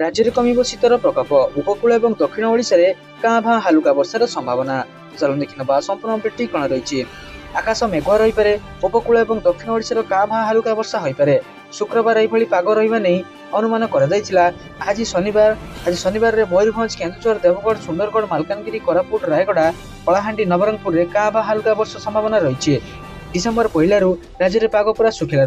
राज्य कमिब शीतर प्रकोप उपकूल और दक्षिण ओडिशा रे कां भां हालुका वर्षार संभावना। चलो देखा संपूर्ण अपडेट कौन रही। आकाश मेघुआ रही पारे उपकूल और दक्षिण ओडिशा कां भां हालुका वर्षा हो पारे। शुक्रवार यह पाग रहा नहीं अनुमान कर आज शनिवार रे मयूरभंज केन्दुझर देवगढ़ सुंदरगढ़ मालकानगिरी कोरापुट रायगड़ा कलाहांडी नवरंगपुर रे कां भां हालुका वर्षा संभावना रही। डिसेम्बर पहलू राज्य में पाग पूरा शुखिला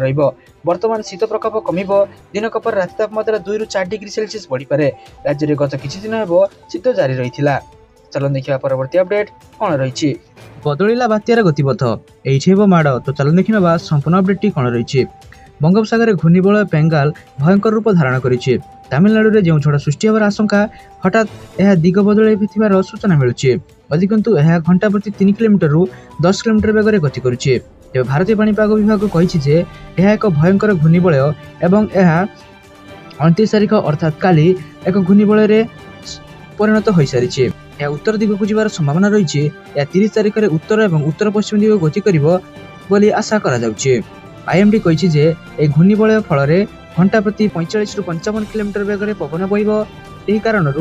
बर्तमान शीत प्रकोप कमिब दिनक पर राति तापमात्रा 2 ରୁ 4 डिग्री सेल्सियस बढ़ी पारे। राज्य में गत किछि दिन हेबो शीत जारी रही। चलो देखा परवर्ती अपडेट कौन रही। बदलिला बात्यार गतिपथ एइछि हेबो माड़। तो चलो देखिनबा संपूर्ण अपडेट कौन रही। बंगोपसागर घूर्णिबलय पेंगाल भयंकर रूप धारण करिछि। तमिलनाडु रे जो झड़ सृष्टि होबार आशंका हठात यह दिग बदल सूचना मिलुछि। अधिकंतु यह घंटा प्रति 3 किलोमीटर रु 10 किलोमीटर बेगर गति करुछि। तेज भारतीय पाणीपाग विभाग कहिछि जे यह एक भयंकर घूर्णिबलय एवं यह 29 तारिख अर्थात काली एक घूर्णिबलय रे परिणत हो सारी। यह उत्तर दिग को जीवार संभावना रही। यह 30 तारिख में उत्तर और उत्तर पश्चिम दिग गति करिबो बोली आशा करा जाउछि। आईएमडी कहिछि जे ए घूर्णिबलय फल घंटा प्रति 45 ରୁ 55 किलोमीटर बेगर पवन बहिबो। यही कारण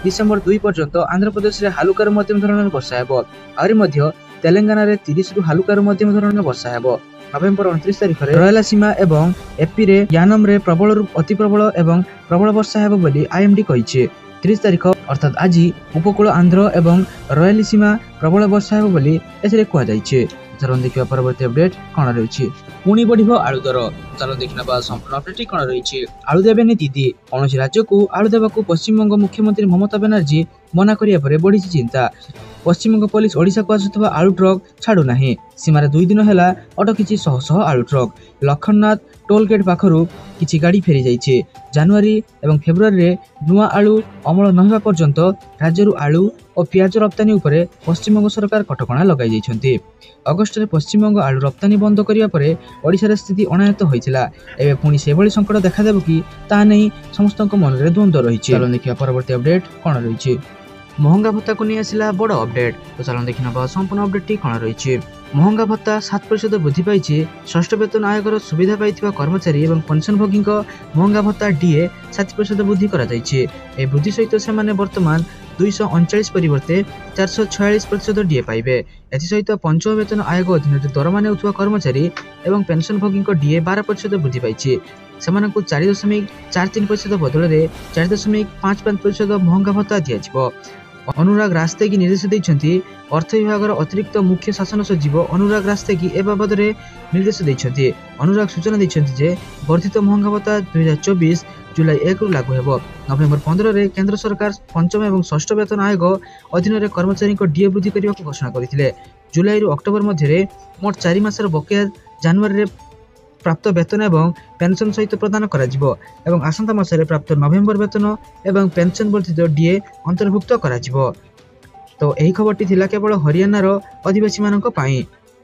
डिसेम्बर 2 पर्यंत आंध्र प्रदेश में हालुकार मध्यम धरण वर्षा हेबो। आहुरी मध्य तेलंगाना रे 30 ରୁ हालुकार मध्यम धरण वर्षा हेबो। नवेम्बर 29 तारिख में रयलासीमा एवं एपी रे यानम रे प्रबल ରୁ अति प्रबल एवं प्रबल वर्षा हेबो बोली आईएमडी कहिछि। 30 तारिख अर्थात आज उपकूल आंध्र एवं रयलासीमा प्रबल वर्षा हेबो बोली एथिरे कुआ जाइछि। चलो देखिबा परवर्ती अपडेट कौन रही। पुणी बढ़िबो आलू दर। चलो देखिनबा संपूर्ण अपडेट कौन रही। आलू देबेनी दीदी कौन राज्य को आलू देवाक पश्चिमबंग मुख्यमंत्री ममता बनर्जी मना करिया परे बढ़ी चिंता। पश्चिमबंग पुलिस ओडिशा को आसुथबा आलू ट्रक छाड़ू नाही। सीमार 2 दिन है अटकी शह शह आलू ट्रक। लखननाथ टोल गेट पाखरु किछि गाड़ी फेरी जाइछे। जनवरी एवं फेब्रुआरी रे नुआ आलू अमल नहिबा पर्यंत राज्य आलू और पियाज रप्तानी उपरे पश्चिमबंग सरकार कटकणा लगाई जाइछन्ति। अगस्त रे पश्चिमबंग आलू रप्तानी बंद करिया परे ओडिशा स्थिति अनायत होइथिला। एबे पुणी सेभଳି संकट देखा देबो कि ता नै समस्तक मन रे द्वंद्व रहिछि। चलो देखिया परवर्ती अपडेट कौन रही। महंगा भत्ता को नहीं आसिला बड़ अपडेट। तो चलो देखिनबा संपूर्ण अपडेट कौन रही। महंगा भत्ता 7% वृद्धि पाई। षष्ठ वेतन आयोगर सुविधा पाइथिबा कर्मचारी एवं पेंशनभोगी महंगा भत्ता डीए 7% वृद्धि करा जाइछि। ए वृद्धि सहित से वर्तमान 239 परिवर्ते 446% डीए पाइबे। एथि सहित पंचम वेतन आयोग अधीन दरमा नेउथुवा कर्मचारी एवं पेंशनभोगी डीए 12% वृद्धि पाई। सेमानकु 4.43% बदल में 4.55% महंगा भत्ता दिया। अनुराग रास्तेगी निर्देश देइछन्ति। अर्थ विभाग अतिरिक्त मुख्य शासन सचिव अनुराग रास्तेगी ए बाबद निर्देश देइछन्ति। अनुराग सूचना देइछन्ति जे वर्धित महंगा भत्ता 2024 जुलाई 1 रु लागू हेबो। नवेम्बर 15 रे केंद्र सरकार पंचम एवं षष्ठ वेतन आयोग अधीन कर्मचारी डीए वृद्धि करने को घोषणा करथिले। जुलाई रु अक्टोबर मध्य मोट 4 मासर बकेया जनवरी रे प्राप्त वेतन एवं पेंशन सहित प्रदान करा जिवो एवं आसंता मासरे प्राप्त नवेम्बर वेतन एवं पेंशन वर्धित डीए अंतर्भुक्त करा जिवो। तो यही खबरटी थिला केवल हरियाणार आदिवासी मानक पई।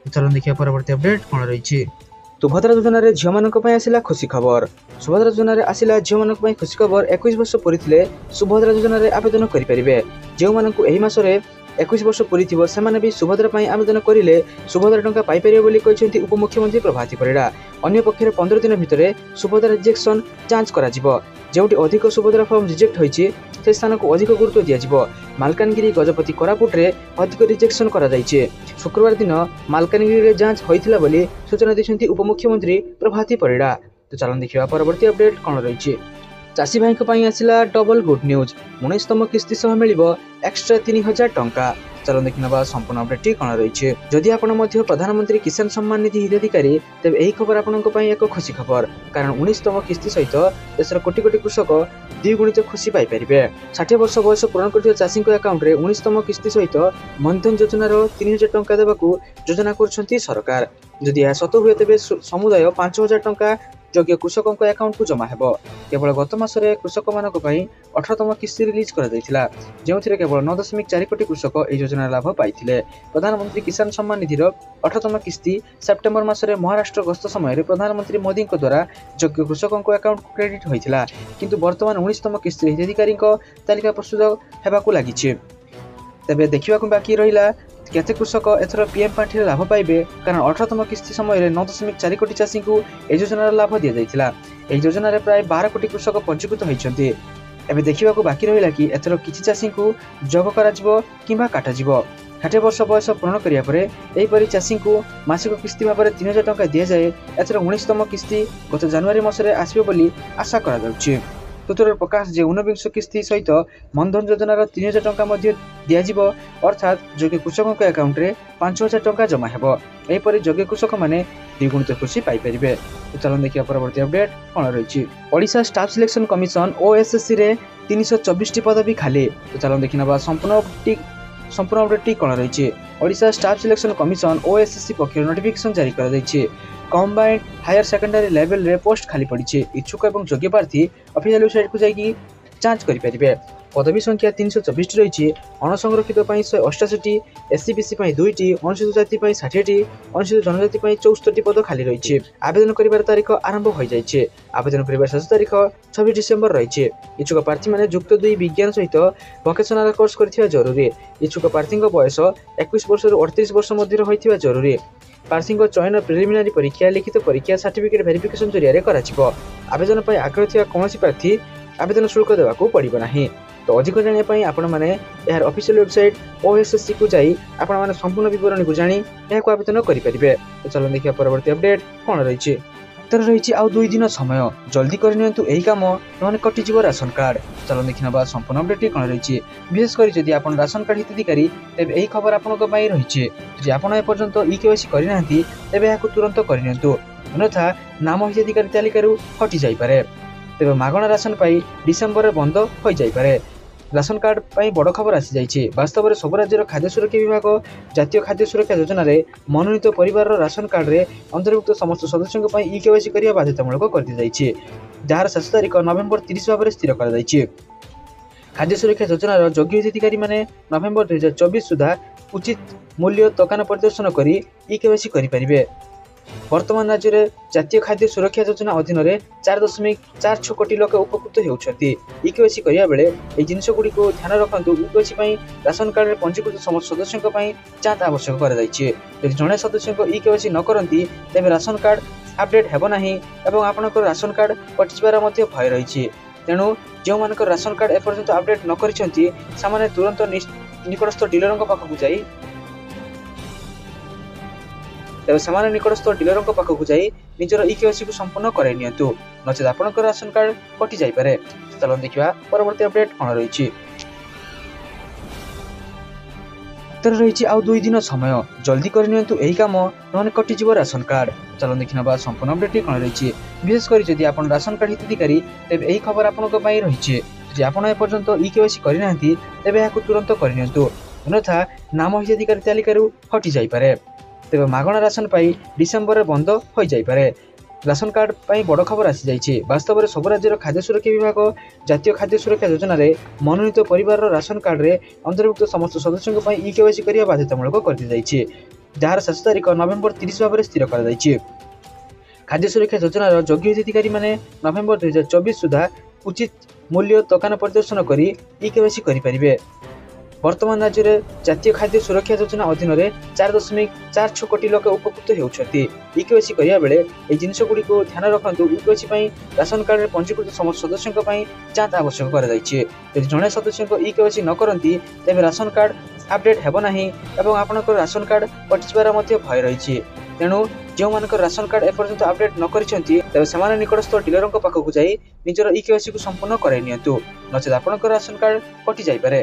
चलो देखिया परवर्ती अपडेट कौन रही। सुभद्रा योजना रे झियो मानक पई आसिला खुशी खबर। सुभद्रा योजना रे आसिला झियो मानक पई खुशी खबर। 21 वर्ष पूरीथिले सुभद्रा योजना रे आवेदन करि परिबे। जो मानक एही मासरे 21 वर्ष पूरी थी से भी सुभद्रा पर आवेदन करें सुभद्रा टंका पाइपर कहते उपमुख्यमंत्री प्रभाती परिड़ा। अन्य पक्षर 15 दिन भितर सुभद्रा रिजेक्शन जांच करा जोटी अधिक सुभद्रा फॉर्म रिजेक्ट होती से स्थान को अधिक गुरुत्व दिया। मालकानगिरी गजपति कोरापुट रे अधिक रिजेक्शन करा जाइछे। शुक्रवार दिन मालकानगिरी रे जांच होइथिला बोली सूचना दैछन्ती उपमुख्यमंत्री प्रभाती परिड़ा। तो चलन देखिबा परवर्ती अपडेट कौन रही। चाषी भाई आसिला डबल गुड न्यूज। 19तम किस्ती सह मिलिबो एक्स्ट्रा 3000 टंका। चलो देखिनबा संपूर्ण अपडेट कौन रही। जदि आपण मध्य प्रधानमंत्री किसान सम्मान निधि हिताधिकारी तेज यही खबर आपण एक खुशी खबर। कारण 19तम किस्ती सहित देशर कोटी कोटी कृषक द्विगुणित खुशी पाइपर। 60 वर्ष बयस पूरण कर चाषी अकाउंट में 19तम किस्ती सहित मनधन योजनार 3000 टंका देवाक योजना कर सरकार। जदि यह सत हुए तेज समुदाय 5000 टंका योग्य कृषकों अकाउंट को जमा हेबो। केवल गत मासरे कृषक मानक पई 18तम किस्ती रिलीज कर दैथिला जेउथिरे केवल 9.4 कोटी कृषक ए योजना लाभ पाइथिले। प्रधानमंत्री किसान सम्मान निधिर 18तम किस्ती सेप्टेम्बर मासरे महाराष्ट्र गस्त समय प्रधानमंत्री मोदी द्वारा योग्य कृषकों अकाउंट को क्रेडिट होइथिला। किंतु वर्तमान 19तम किस्ती हिताधिकारी तालिका प्रस्तुत हेबाकू लागिछि। तेबे देखिबाकू बाकी रहिला केते कृषक एथर पीएम पांठिर लाभ पाइबे। कारण 18तम किस्ती समय 9.4 कोटी चाषी को ए योजनार लाभ दिया जाइथिला। ए योजनार प्राय 12 कोटी कृषक पंजीकृत होइछन्ति ଏବେ ଦେଖିବାକୁ ବାକି ରହିଲା କି ଏଥର କିଛି ଚାଷୀଙ୍କୁ ଯୋଗ କରାଯିବ କିମ୍ବା କାଟାଯିବ। 60 ବର୍ଷ ବୟସ ପୂରଣ କରିବା ପରେ ଏହିପରି ଚାଷୀଙ୍କୁ ମାସିକ କିସ୍ତି ଭାବରେ 3000 ଟଙ୍କା ଦିଆଯାଏ। ଏଥର 19ତମ କିସ୍ତି ଗତ ଜାନୁଆରୀ ମାସରେ ଆସିବ ବୋଲି ଆଶା କରାଯାଉଛି। ସୂତ୍ରରୁ ପ୍ରକାଶ ଯେ 19 କିସ୍ତି ସହିତ ମନଧନ ଯୋଜନାର 3000 ଟଙ୍କା ମଧ୍ୟ ଦିଆଯିବ, ଅର୍ଥାତ୍ ଯୋଗ୍ୟ କୃଷକଙ୍କ ଆକାଉଣ୍ଟରେ 5000 ଟଙ୍କା ଜମା ହେବ। ଏହିପରି ଯୋଗ୍ୟ କୃଷକମାନେ ଦ୍ୱିଗୁଣିତ ଖୁସି ପାଇପାରିବେ। ଚାଲନ୍ତୁ ଦେଖିବା ପରବର୍ତ୍ତୀ ଅପଡେଟ୍ କ'ଣ ରହିଛି। ଓଡ଼ିଶା ଷ୍ଟାଫ୍ ସିଲେକ୍ସନ କମିଶନ OSSCରେ 324ଟି ପଦବୀ ଖାଲି। ଚାଲନ୍ତୁ ଦେଖିନେବା ସମ୍ପୂର୍ଣ୍ଣ ଅପଡେଟ୍ଟି କ'ଣ ରହିଛି। Odisha staff selection commission OSSC ପକ୍ଷରୁ ନୋଟିଫିକେସନ ଜାରି କରାଯାଇଛି। କମ୍ବାଇଣ୍ଡ ହାୟର ସେକେଣ୍ଡାରୀ ଲେଭେଲରେ ପୋଷ୍ଟ ଖାଲି ପଡ଼ିଛି। ଇଚ୍ଛୁକ ଏବଂ ଯୋଗ୍ୟ ପ୍ରାର୍ଥୀ ଅଫିସିଆଲ ୱେବସାଇଟକୁ ଯାଇକି ଯାଞ୍ଚ କରିପାରିବେ। ପଦବୀ ସଂଖ୍ୟା 324ଟି ରହିଛି। ଅଣସଂରକ୍ଷିତ ପାଇଁ 188ଟି, SC/BC ପାଇଁ 2ଟି, ଅନୁସୂଚିତ ଜାତି ପାଇଁ 60ଟି, ଅନୁସୂଚିତ ଜନଜାତି ପାଇଁ 64ଟି ପଦ ଖାଲି ରହିଛି। ଆବେଦନ କରିବାର ତାରିଖ ଆରମ୍ଭ ହୋଇଯାଇଛି। ଆବେଦନ କରିବାର ଶେଷ ତାରିଖ 26 ଡିସେମ୍ବର ରହିଛି। ଇଚ୍ଛୁକ ପ୍ରାର୍ଥୀମାନେ ଯୁକ୍ତ 2 ବିଜ୍ଞାନ ସହିତ ଭୋକେସନାଲ କୋର୍ସ କରିଥିବା ଜରୁରୀ। ଇଚ୍ଛୁକ ପ୍ରାର୍ଥୀଙ୍କ ବୟସ 21 ବର୍ଷରୁ 38 ବର୍ଷ ମଧ୍ୟରେ ହୋଇଥିବା ଜରୁରୀ। ପ୍ରାର୍ଥୀଙ୍କ ଚୟନ ପ୍ରିଲିମିନାରୀ ପରୀକ୍ଷା, ଲିଖିତ ପରୀକ୍ଷା, ସାର୍ଟିଫିକେଟ୍ ଭେରିଫିକେସନ ଜରିଆରେ କରାଯିବ। ଆବେଦନ ପାଇଁ ଆଗ୍ରହ ଥିବା କୌଣସି ପ୍ରାର୍ଥୀ ଆବେଦନ ଶୁଳ୍କ ଦେବାକୁ ପଡ଼ିବ ନାହିଁ। ତ ଅଧିକ ଜାଣିବା ପାଇଁ ଆପଣମାନେ ଏହାର ଅଫିସିଆଲ ୱେବସାଇଟ୍ OSSCକୁ ଯାଇ ଆପଣମାନେ ସମ୍ପୂର୍ଣ୍ଣ ବିବରଣୀକୁ ଜାଣି ଏହାକୁ ଆବେଦନ କରିପାରିବେ। ତ ଚାଲନ୍ତୁ ଦେଖିବା ପରବର୍ତ୍ତୀ ଅପଡେଟ୍ କ'ଣ ରହିଛି। ଏଥର ରହିଛି ଆଉ 2 ଦିନ ସମୟ, ଜଲ୍ଦି କରିନିଅନ୍ତୁ ଏହି କାମ, ନହେଲେ କଟିଯିବ ରାସନ କାର୍ଡ। ଚାଲନ୍ତୁ ଦେଖିନେବା ସମ୍ପୂର୍ଣ୍ଣ ଅପଡେଟ୍ଟି କ'ଣ ରହିଛି। ବିଶେଷ କରି ଯଦି ଆପଣ ରାସନ କାର୍ଡ ହିତାଧିକାରୀ ତେବେ ଏହି ଖବର ଆପଣଙ୍କ ପାଇଁ ରହିଛି। ଯଦି ଆପଣ ଏପର୍ଯ୍ୟନ୍ତ EKYC କରିନାହାନ୍ତି ତେବେ ଏହାକୁ ତୁରନ୍ତ କରିନିଅନ୍ତୁ, ଅନ୍ୟଥା ନାମ ହିତାଧିକାରୀ ତାଲିକାରୁ ହଟିଯାଇପାରେ। ତେବେ ମାଗଣା ରାସନ ପାଇଁ ଡିସେମ୍ବରରେ ବନ୍ଦ ହୋଇଯାଇପାରେ। ରାସନ କାର୍ଡ ପାଇଁ ବଡ଼ ଖବର ଆସିଯାଇଛି। ବାସ୍ତବରେ ସବୁ ରାଜ୍ୟର ଖାଦ୍ୟ ସୁରକ୍ଷା ବିଭାଗ ଜାତୀୟ ଖାଦ୍ୟ ସୁରକ୍ଷା ଯୋଜନାରେ ମନୋନୀତ ପରିବାରର ରାସନ କାର୍ଡରେ ଅନ୍ତର୍ଭୁକ୍ତ ସମସ୍ତ ସଦସ୍ୟଙ୍କ ପାଇଁ EKYC କରିବା ବାଧ୍ୟତାମୂଳକ କରିଦିଆଯାଇଛି, ଯାହାର ଶେଷ ତାରିଖ ନଭେମ୍ବର 30 ଭାବରେ ସ୍ଥିର କରାଯାଇଛି। ଖାଦ୍ୟ ସୁରକ୍ଷା ଯୋଜନାର ଯୋଗ୍ୟ ହିତାଧିକାରୀମାନେ ନଭେମ୍ବର 2024 ସୁଦ୍ଧା ଉଚିତ ମୂଲ୍ୟ ଦୋକାନ ପରିଦର୍ଶନ କରି EKYC କରିପାରିବେ। ବର୍ତ୍ତମାନ ରାଜ୍ୟରେ ଜାତୀୟ ଖାଦ୍ୟ ସୁରକ୍ଷା ଯୋଜନା ଅଧୀନରେ 4.46 କୋଟି ଲୋକ ଉପକୃତ ହେଉଛନ୍ତି। EKYC କରିବା ବେଳେ ଏହି ଜିନିଷଗୁଡ଼ିକୁ ଧ୍ୟାନ ରଖନ୍ତୁ। EKYC ପାଇଁ ରାସନ କାର୍ଡରେ ପଞ୍ଜୀକୃତ ସମସ୍ତ ସଦସ୍ୟଙ୍କ ପାଇଁ ଯାଞ୍ଚ ଆବଶ୍ୟକ କରାଯାଇଛି। ଯଦି ଜଣେ ସଦସ୍ୟଙ୍କ EKYC ନ କରନ୍ତି ତେବେ ରାସନ କାର୍ଡ ଆପଡେଟ୍ ହେବ ନାହିଁ ଏବଂ ଆପଣଙ୍କର ରାସନ କାର୍ଡ କଟିଯିବାର ମଧ୍ୟ ଭୟ ରହିଛି। ତେଣୁ ଯେଉଁମାନଙ୍କର ରାସନ କାର୍ଡ ଏପର୍ଯ୍ୟନ୍ତ ଆପଡେଟ୍ ନ କରିଛନ୍ତି ସେମାନେ ତୁରନ୍ତ ନିକଟସ୍ଥ ଡିଲରଙ୍କ ପାଖକୁ ଯାଇ ନିଜର EKYCକୁ ସମ୍ପୂର୍ଣ୍ଣ କରାଇ ନିଅନ୍ତୁ, ନଚେତ୍ ଆପଣଙ୍କର ରାସନ କାର୍ଡ କଟି ଯାଇପାରେ। ଚାଲନ୍ତୁ ଦେଖିବା ପରବର୍ତ୍ତୀ ଅପଡେଟ୍ କ'ଣ ରହିଛି। ଏଥର ରହିଛି ଆଉ 2 ଦିନ ସମୟ, ଜଲ୍ଦି କରିନିଅନ୍ତୁ ଏହି କାମ, ନହେଲେ କଟିଯିବ ରାସନ କାର୍ଡ। ଚାଲନ୍ତୁ ଦେଖିନେବା ସମ୍ପୂର୍ଣ୍ଣ ଅପଡେଟ୍ଟି କ'ଣ ରହିଛି। ବିଶେଷ କରି ଯଦି ଆପଣ ରାସନ କାର୍ଡ ହିତାଧିକାରୀ ତେବେ ଏହି ଖବର ଆପଣଙ୍କ ପାଇଁ ରହିଛି। ଯଦି ଆପଣ ଏପର୍ଯ୍ୟନ୍ତ EKYC କରିନାହାନ୍ତି ତେବେ ଏହାକୁ ତୁରନ୍ତ କରିନିଅନ୍ତୁ, ଅନ୍ୟଥା ନାମ ହିତାଧିକାରୀ ତାଲିକାରୁ ହଟିଯାଇପାରେ। ତେବେ ମାଗଣା ରାସନ ପାଇଁ ଡିସେମ୍ବରରେ ବନ୍ଦ ହୋଇଯାଇପାରେ। ରାସନ କାର୍ଡ ପାଇଁ ବଡ଼ ଖବର ଆସିଯାଇଛି। ବାସ୍ତବରେ ସବୁ ରାଜ୍ୟର ଖାଦ୍ୟ ସୁରକ୍ଷା ବିଭାଗ ଜାତୀୟ ଖାଦ୍ୟ ସୁରକ୍ଷା ଯୋଜନାରେ ମନୋନୀତ ପରିବାରର ରାସନ କାର୍ଡରେ ଅନ୍ତର୍ଭୁକ୍ତ ସମସ୍ତ ସଦସ୍ୟଙ୍କ ପାଇଁ EKYC କରିବା ବାଧ୍ୟତାମୂଳକ କରିଦିଆଯାଇଛି, ଯାହାର ଶେଷ ତାରିଖ ନଭେମ୍ବର 30 ଭାବରେ ସ୍ଥିର କରାଯାଇଛି। ଖାଦ୍ୟ ସୁରକ୍ଷା ଯୋଜନାର ଯୋଗ୍ୟ ହିତାଧିକାରୀମାନେ ନଭେମ୍ବର 2024 ସୁଦ୍ଧା ଉଚିତ ମୂଲ୍ୟ ଦୋକାନ ପରିଦର୍ଶନ କରି EKYC କରିପାରିବେ। ବର୍ତ୍ତମାନ ରାଜ୍ୟରେ ଜାତୀୟ ଖାଦ୍ୟ ସୁରକ୍ଷା ଯୋଜନା ଅଧୀନରେ 4.46 କୋଟି ଲୋକ ଉପକୃତ ହେଉଛନ୍ତି। EKYC କରିବା ବେଳେ ଏହି ଜିନିଷଗୁଡ଼ିକୁ ଧ୍ୟାନ ରଖନ୍ତୁ। EKYC ପାଇଁ ରାସନ କାର୍ଡରେ ପଞ୍ଜୀକୃତ ସମସ୍ତ ସଦସ୍ୟଙ୍କ ପାଇଁ ଯାଞ୍ଚ ଆବଶ୍ୟକ କରାଯାଇଛି। ଯଦି ଜଣେ ସଦସ୍ୟଙ୍କ EKYC ନ କରନ୍ତି ତେବେ ରାସନ କାର୍ଡ ଆପଡେଟ୍ ହେବ ନାହିଁ ଏବଂ ଆପଣଙ୍କର ରାସନ କାର୍ଡ କଟିଯିବାର ମଧ୍ୟ ଭୟ ରହିଛି। ତେଣୁ ଯେଉଁମାନଙ୍କର ରାସନ କାର୍ଡ ଏପର୍ଯ୍ୟନ୍ତ ଆପଡେଟ୍ ନ କରିଛନ୍ତି ତେବେ ସେମାନେ ନିକଟସ୍ଥ ଡିଲରଙ୍କ ପାଖକୁ ଯାଇ ନିଜର EKYCକୁ ସମ୍ପୂର୍ଣ୍ଣ କରାଇ ନିଅନ୍ତୁ, ନଚେତ୍ ଆପଣଙ୍କର ରାସନ କାର୍ଡ କଟି ଯାଇପାରେ।